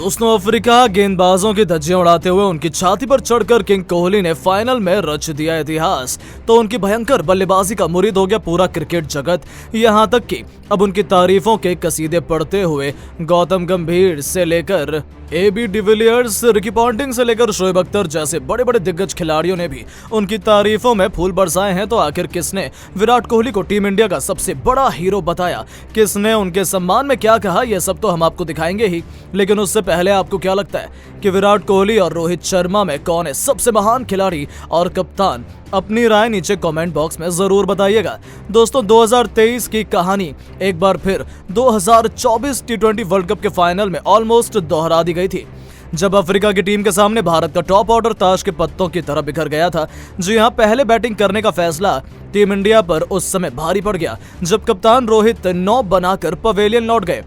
दोस्तों अफ्रीका गेंदबाजों की धज्जियां उड़ाते हुए उनकी छाती पर चढ़कर किंग कोहली ने फाइनल में रच दिया इतिहास। तो उनकी भयंकर बल्लेबाजी का मुरीद हो गया पूरा क्रिकेट जगत। यहां तक कि अब उनकी तारीफों के कसीदे पढ़ते हुए गौतम गंभीर से लेकर AB डिविलियर्स, रिकी पॉन्टिंग से लेकर शोएब अख्तर जैसे बड़े बड़े दिग्गज खिलाड़ियों ने भी उनकी तारीफों में फूल बरसाए हैं। तो आखिर किसने विराट कोहली को टीम इंडिया का सबसे बड़ा हीरो बताया, किसने उनके सम्मान में क्या कहा, यह सब तो हम आपको दिखाएंगे ही। लेकिन उससे पहले आपको क्या लगता है कि विराट कोहली और रोहित शर्मा में कौन है सबसे महान खिलाड़ी और कप्तान? अपनी राय नीचे कमेंट बॉक्स में जरूर बताइएगा। दोस्तों 2023 की कहानी एक बार फिर 2024 T20 वर्ल्ड कप के फाइनल में ऑलमोस्ट दोहरा दी गई थी, जब अफ्रीका की टीम के सामने भारत का टॉप ऑर्डर ताश के पत्तों की तरह बिखर गया था। जी हां, पहले बैटिंग करने का फैसला टीम इंडिया पर उस समय भारी पड़ गया जब कप्तान रोहित 9 बनाकर पवेलियन लौट गए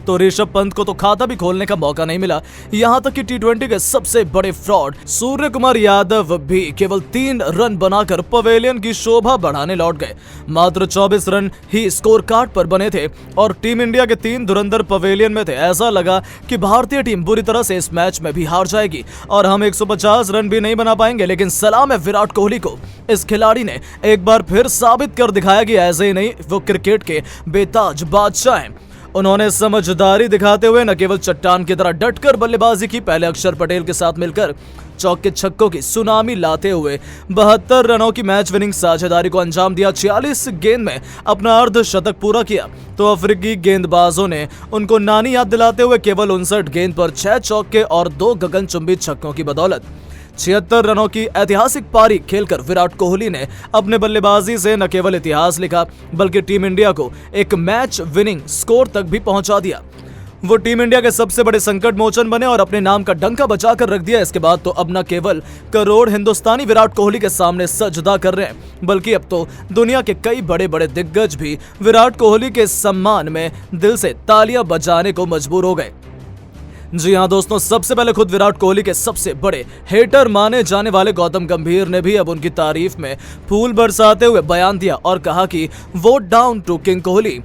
तो ऋषभ पंत को तो खाता भी खोलने का मौका नहीं मिला। यहां तक कि T20 के सबसे बड़े फ्रॉड सूर्य कुमार यादव भी केवल 3 रन बनाकर पवेलियन की शोभा बढ़ाने लौट गए। मात्र 24 रन ही स्कोर कार्ड पर बने थे और टीम इंडिया के 3 धुरंधर पवेलियन में थे। ऐसा लगा कि भारतीय टीम बुरी तरह से इस मैच में भी हार जाएगी और हम 150 रन भी नहीं बना पाएंगे। लेकिन सलाम है विराट कोहली को, इस खिलाड़ी ने एक बार फिर साबित कर दिखाया कि ऐसे ही नहीं, वो क्रिकेट के बेताज बादशाह हैं। उन्होंने समझदारी दिखाते हुए न केवल चट्टान की तरह डटकर बल्लेबाजी की, पहले अक्षर पटेल के साथ मिलकर चौके छक्कों की सुनामी लाते हुए 72 रनों की मैच विनिंग साझेदारी को अंजाम दिया। 46 गेंद में अपना अर्धशतक पूरा किया तो अफ्रीकी गेंदबाजों ने उनको नानी याद दिलाते हुए केवल 59 गेंद पर 6 चौके और 2 गगनचुंबी छक्कों की बदौलत 76 रनों की ऐतिहासिक पारी खेलकर विराट कोहली ने अपने बल्लेबाजी से न केवल इतिहास लिखा बल्कि टीम इंडिया को एक मैच विनिंग स्कोर तक भी पहुंचा दिया। वो टीम इंडिया के सबसे बड़े संकट मोचन बने और अपने नाम का डंका बचाकर रख दिया। इसके बाद तो अब न केवल करोड़ हिंदुस्तानी विराट कोहली के सामने सजदा कर रहे हैं बल्कि अब तो दुनिया के कई बड़े बड़े दिग्गज भी विराट कोहली के सम्मान में दिल से तालियां बजाने को मजबूर हो गए। जी हां दोस्तों, सबसे पहले खुद विराट कोहली के सबसे बड़े हेटर माने जाने वाले गौतम गंभीर ने भी अब उनकी तारीफ में फूल बरसाते हुए बयान दिया और कहा कि vote down to king Kohli.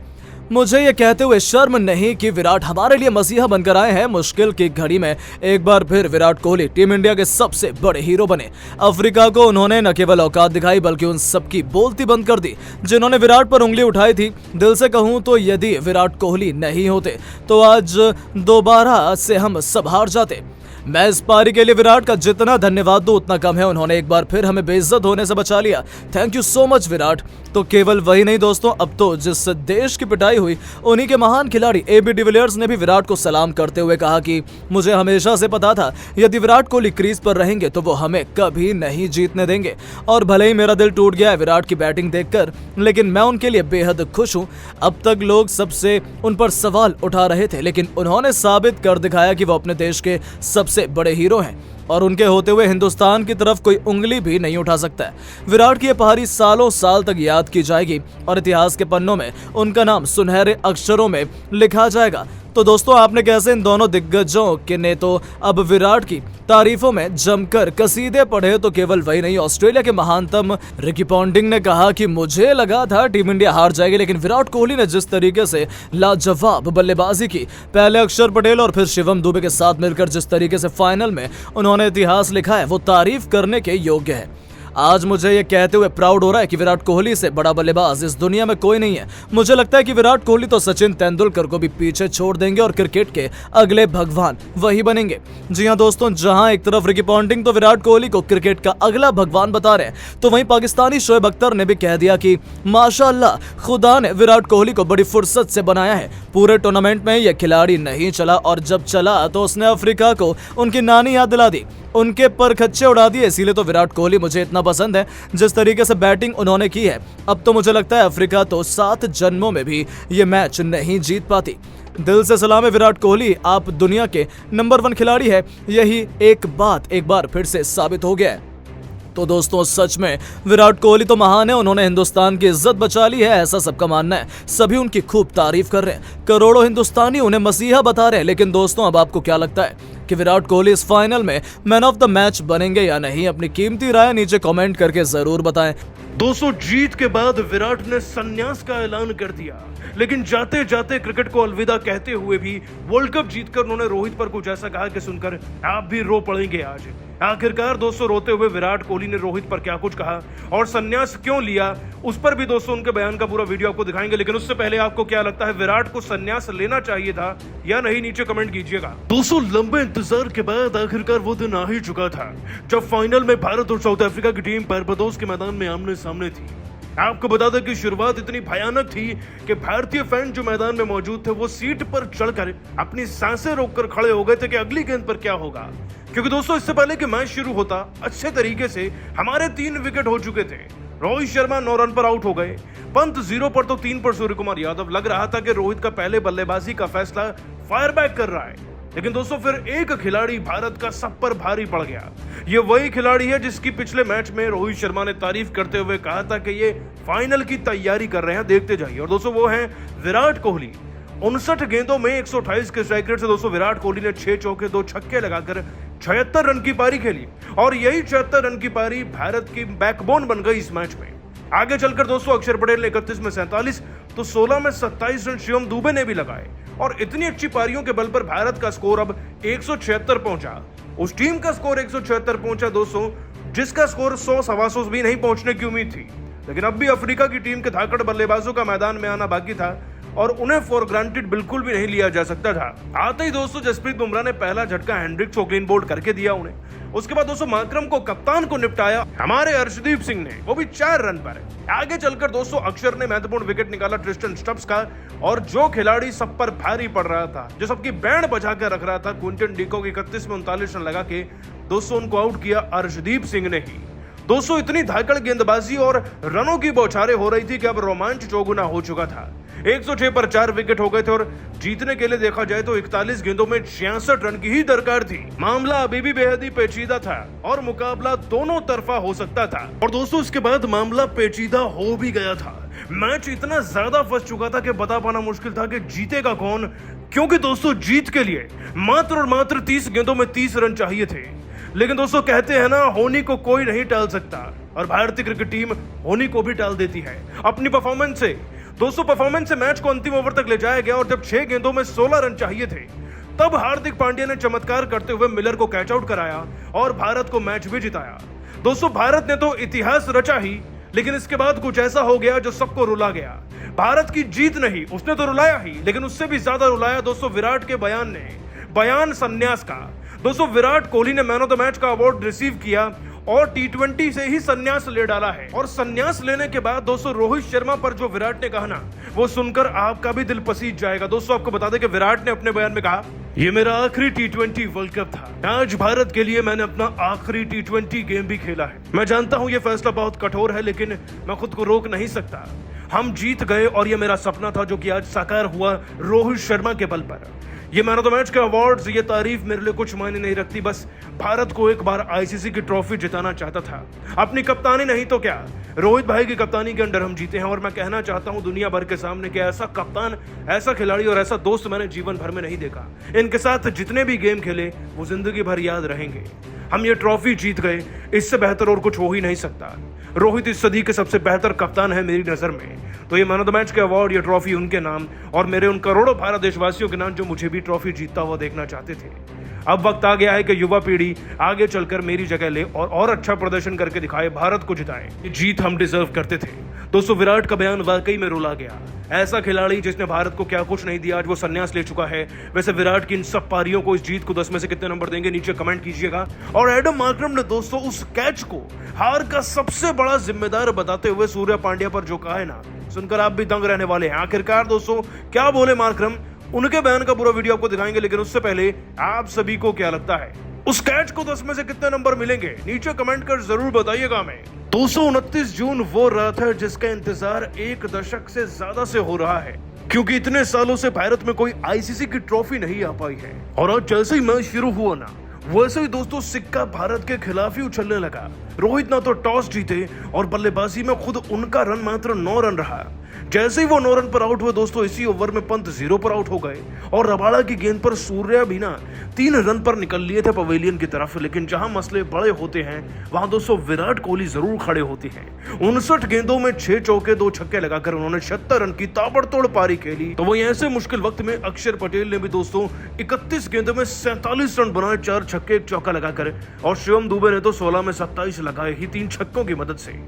मुझे ये कहते हुए शर्म नहीं कि विराट हमारे लिए मसीहा बनकर आए हैं। मुश्किल की घड़ी में एक बार फिर विराट कोहली टीम इंडिया के सबसे बड़े हीरो बने। अफ्रीका को उन्होंने न केवल औकात दिखाई बल्कि उन सबकी बोलती बंद कर दी जिन्होंने विराट पर उंगली उठाई थी। दिल से कहूं तो यदि विराट कोहली नहीं होते तो आज दोबारा से हम सब हार जाते। मैं इस पारी के लिए विराट का जितना धन्यवाद दूं उतना कम है। उन्होंने एक बार फिर हमें बेइज्जत होने से बचा लिया। Thank you so much Virat. तो केवल वही नहीं दोस्तों, अब तो जिस देश की पिटाई हुई उन्हीं के महान खिलाड़ी AB डिविलियर्स ने भी विराट को सलाम करते हुए कहा कि मुझे हमेशा से पता था यदि विराट कोहली क्रीज पर रहेंगे तो वो हमें कभी नहीं जीतने देंगे। और भले ही मेरा दिल टूट गया है विराट की बैटिंग देखकर, लेकिन मैं उनके लिए बेहद खुश हूँ। अब तक लोग सबसे उन पर सवाल उठा रहे थे लेकिन उन्होंने साबित कर दिखाया कि वो अपने देश के सबसे बड़े हीरो हैं और उनके होते हुए हिंदुस्तान की तरफ कोई उंगली भी नहीं उठा सकता है। विराट की ये पारी सालों साल तक याद की जाएगी और इतिहास के पन्नों में उनका नाम सुनहरे अक्षरों में लिखा जाएगा। तो दोस्तों आपने कैसे इन दोनों दिग्गजों के ने तो अब विराट की तारीफों में जमकर कसीदे पढ़े। तो केवल वही नहीं, ऑस्ट्रेलिया के महानतम रिकी पॉन्टिंग ने कहा कि मुझे लगा था टीम इंडिया हार जाएगी लेकिन विराट कोहली ने जिस तरीके से लाजवाब बल्लेबाजी की, पहले अक्षर पटेल और फिर शिवम दुबे के साथ मिलकर जिस तरीके से फाइनल में उन्होंने इतिहास लिखा है वो तारीफ करने के योग्य है। आज मुझे ये कहते हुए प्राउड हो रहा है कि विराट कोहली से बड़ा बल्लेबाज इस दुनिया में कोई नहीं है। मुझे लगता है कि विराट कोहली तो सचिन तेंदुलकर को भी पीछे छोड़ देंगे और क्रिकेट के अगले भगवान वही बनेंगे। जी हां दोस्तों, जहां एक तरफ रिकी पॉन्टिंग तो विराट कोहली को क्रिकेट का अगला भगवान बता रहे हैं तो वहीं पाकिस्तानी शोएब अख्तर ने भी कह दिया कि माशाअल्लाह खुदा ने विराट कोहली को बड़ी फुर्सत से बनाया है। पूरे टूर्नामेंट में यह खिलाड़ी नहीं चला और जब चला तो उसने अफ्रीका को उनकी नानी याद दिला दी, उनके पर खच्चे उड़ा दिए। इसीलिए तो विराट कोहली मुझे इतना पसंद है। जिस तरीके से बैटिंग उन्होंने की है अब तो मुझे लगता है अफ्रीका तो 7 जन्मों में भी ये मैच नहीं जीत पाती। दिल से सलाम है विराट कोहली, आप दुनिया के नंबर 1 खिलाड़ी है। यही एक बार फिर से साबित हो गया है। तो दोस्तों सच में विराट कोहली तो महान है, उन्होंने हिंदुस्तान की इज्जत बचा ली है, ऐसा सबका मानना है। सभी उनकी खूब तारीफ कर रहे हैं, करोड़ों हिंदुस्तानी उन्हें मसीहा बता रहे हैं। लेकिन दोस्तों अब आपको क्या लगता है कि विराट कोहली इस फाइनल में मैन ऑफ द मैच बनेंगे या नहीं? अपनी कीमती राय नीचे कमेंट करके जरूर बताएं। दोस्तों जीत के बाद विराट ने संन्यास का ऐलान कर दिया, लेकिन जाते जाते क्रिकेट को अलविदा कहते हुए भी वर्ल्ड कप जीतकर उन्होंने रोहित पर कुछ ऐसा कहा कि सुनकर आप भी रो पड़ेंगे आज। आखिरकार दोस्तों रोते हुए विराट कोहली ने रोहित पर क्या कुछ कहा और संन्यास क्यों लिया, उस पर भी दोस्तों उनके बयान का पूरा वीडियो आपको दिखाएंगे। लेकिन उससे पहले आपको क्या लगता है, विराट को संन्यास लेना चाहिए था या नहीं, नीचे कमेंट कीजिएगा। दोस्तों लंबे इंतजार के बाद आखिरकार वो दिन आ ही चुका था जब फाइनल में भारत और साउथ अफ्रीका की टीम बारबाडोस के मैदान में आमने सामने थी। आपको बता दें कि शुरुआत इतनी भयानक थी कि भारतीय फैन जो मैदान में मौजूद थे वो सीट पर चढ़कर अपनी सांसें रोककर खड़े हो गए थे कि अगली गेंद पर क्या होगा। क्योंकि दोस्तों इससे पहले कि मैच शुरू होता अच्छे तरीके से हमारे 3 विकेट हो चुके थे। रोहित शर्मा 9 रन पर आउट हो गए, पंत 0 पर तो 3 पर सूर्य कुमार यादव। लग रहा था कि रोहित का पहले बल्लेबाजी का फैसला फायर बैक कर रहा है, लेकिन दोस्तों फिर एक खिलाड़ी भारत का सब पर भारी पड़ गया। ये वही खिलाड़ी है जिसकी पिछले मैच में रोहित शर्मा ने तारीफ करते हुए कहा था कि ये फाइनल की तैयारी कर रहे हैं, देखते जाइए। और दोस्तों वो हैं विराट कोहली। 59 गेंदों में 128 के स्ट्राइक रेट से दोस्तों विराट कोहली ने 6 चौके 2 छक्के लगाकर 76 रन की पारी खेली और यही 76 रन की पारी भारत की बैकबोन बन गई इस मैच में। आगे चलकर दोस्तों अक्षर पटेल ने 31 में 47 तो 16 में 27 रन शिवम दुबे ने भी लगाए और इतनी अच्छी पारियों के बल पर भारत का स्कोर अब 176 पहुंचा। उस टीम का स्कोर 176 पहुंचा दोस्तों जिसका स्कोर 100-125 भी नहीं पहुंचने की उम्मीद थी। लेकिन अब भी अफ्रीका की टीम के धाकड़ बल्लेबाजों का मैदान में आना बाकी था और उन्हें फॉर ग्रांटेड बिल्कुल भी नहीं लिया जा सकता था। आते ही दोस्तों जसप्रीत बुमराह ने पहला झटका हेनरिक्स को क्लीन बोल्ड करके दिया उन्हें। उसके बाद दोस्तों मार्करम को कप्तान को निपटाया हमारे अर्शदीप सिंह ने, वो भी 4 रन पर। आगे चलकर दोस्तों अक्षर ने महत्वपूर्ण विकेट निकाला ट्रिस्टन स्टब्स का, और जो खिलाड़ी सब पर भारी पड़ रहा था, जो सबकी बैंड बजा कर रख रहा था, क्विंटन डिको की 31 में 39 रन लगा के दोस्तों उनको आउट किया अर्शदीप सिंह ने ही। दोस्तों इतनी धाकड़ गेंदबाजी और रनों की बौछारें हो रही थी कि अब रोमांच चौगुना हो चुका था। 106 पर 4 विकेट हो गए थे और जीतने के लिए देखा जाए तो 41 गेंदों में 66 रन की ही दरकार थी। मामला अभी भी बेहद ही पेचीदा था और मुकाबला दोनों तरफा हो सकता था। और दोस्तों इसके बाद मामला पेचीदा हो भी गया था। मैच इतना ज्यादा फंस चुका था कि बता पाना मुश्किल था कि जीतेगा कौन, क्योंकि दोस्तों जीत के लिए मात्र और मात्र 30 गेंदों में 30 रन चाहिए थे। लेकिन दोस्तों कहते हैं ना, होनी को कोई नहीं टाल सकता, और भारतीय क्रिकेट टीम होनी को भी टाल देती है अपनी परफॉर्मेंस से। दोस्तों परफॉर्मेंस से मैच को अंतिम ओवर तक ले जाया गया और जब 6 गेंदों में 16 रन चाहिए थे तब हार्दिक पांड्या ने चमत्कार करते हुए मिलर को कैच आउट कराया और भारत को मैच भी जिताया। दोस्तों भारत ने तो इतिहास रचा ही, लेकिन इसके बाद कुछ ऐसा हो गया जो सबको रुला गया। भारत की जीत नहीं, उसने तो रुलाया ही, लेकिन उससे भी ज्यादा रुलाया दोस्तों विराट के बयान ने, बयान संन्यास का। दोस्तों विराट कोहली ने मैन ऑफ द मैच का अवार्ड रिसीव किया और T20 से ही संन्यास ले डाला है। और संन्यास लेने के बाद दोस्तों रोहित शर्मा पर जो विराट ने कहा ना, वो सुनकर आपका भी दिल पसीज जाएगा। दोस्तों आपको बता दें कि विराट ने अपने बयान में कहा, ये मेरा आखिरी T20 वर्ल्ड कप था। आज भारत के लिए मैंने अपना आखिरी T20 गेम भी खेला है। मैं जानता हूँ ये फैसला बहुत कठोर है, लेकिन मैं खुद को रोक नहीं सकता। हम जीत गए और ये मेरा सपना था जो कि आज साकार हुआ रोहित शर्मा के बल पर। ये मैन ऑफ द मैच के अवार्ड्स, ये तारीफ मेरे लिए कुछ मायने नहीं रखती। बस भारत को एक बार आईसीसी की ट्रॉफी जिताना चाहता था, अपनी कप्तानी नहीं तो क्या, रोहित भाई की कप्तानी के अंडर हम जीते हैं। और मैं कहना चाहता हूं दुनिया भर के सामने कि ऐसा कप्तान, ऐसा खिलाड़ी और ऐसा दोस्त मैंने जीवन भर में नहीं देखा। इनके साथ जितने भी गेम खेले वो जिंदगी भर याद रहेंगे। हम ये ट्रॉफी जीत गए, इससे बेहतर और कुछ हो ही नहीं सकता। रोहित इस सदी के सबसे बेहतर कप्तान है मेरी नजर में। तो ये मैन ऑफ द मैच के अवार्ड, ये ट्रॉफी उनके नाम और मेरे उन करोड़ों भारत देशवासियों के नाम जो मुझे भी ट्रॉफी जीतता हुआ देखना चाहते थे। अब वक्त आ गया है कि युवा पीढ़ी आगे चलकर मेरी जगह ले और अच्छा प्रदर्शन करके दिखाए, भारत को जिताए। ये जीत हम डिजर्व करते थे। दोस्तों विराट का बयान वाकई में रुला गया। ऐसा खिलाड़ी जिसने भारत को क्या कुछ नहीं दिया, आज वो संन्यास ले चुका है। वैसे विराट की इन सब पारियों को, इस जीत को 10 में से कितने नंबर देंगे, नीचे कमेंट कीजिएगा। और एडम मार्करम ने दोस्तों उस कैच को हार का सबसे बड़ा जिम्मेदार बताते हुए सूर्य पांड्या पर जो कहा है ना, सुनकर आप भी दंग रहने वाले हैं। आखिरकार दोस्तों क्या बोले मार्करम, उनके बयान का पूरा वीडियो आपको दिखाएंगे। लेकिन उससे पहले आप सभी को क्या लगता है, उस कैच को 10 में से कितने नंबर मिलेंगे, नीचे कमेंट कर जरूर बताइएगा। मैं 229 जून वो रात है जिसका इंतजार 1 दशक से ज्यादा से हो रहा है, क्योंकि इतने सालों से भारत में कोई आईसीसी की ट्रॉफी नहीं आ पाई है। और आज जैसे ही मैच शुरू हुआ ना, वैसे ही दोस्तों सिक्का भारत के खिलाफ ही उछलने लगा। रोहित ना तो टॉस जीते और बल्लेबाजी में खुद उनका रन मात्र 9 रन रहा, जैसे ही वो 9 रन पर आउट हुए दोस्तों, इसी ओवर में पंत 0 पर आउट हो गए और रबाड़ा की गेंद पर सूर्या भी ना 3 रन पर निकल लिए थे पवेलियन की तरफ। लेकिन जहां मसले बड़े होते हैं वहां दोस्तों विराट कोहली जरूर खड़े होते हैं। 59 गेंदों में 6 चौके 2 छक्के लगाकर उन्होंने 76 रन की ताबड़तोड़ पारी खेली। तो वहीं ऐसे मुश्किल वक्त में अक्षर पटेल ने भी दोस्तों 31 गेंदों में 47 रन बनाए, 4 छक्के 1 चौका लगाकर, और शिवम दुबे ने तो 16 में 27 लगाए ही 3 छक्कों की मदद से।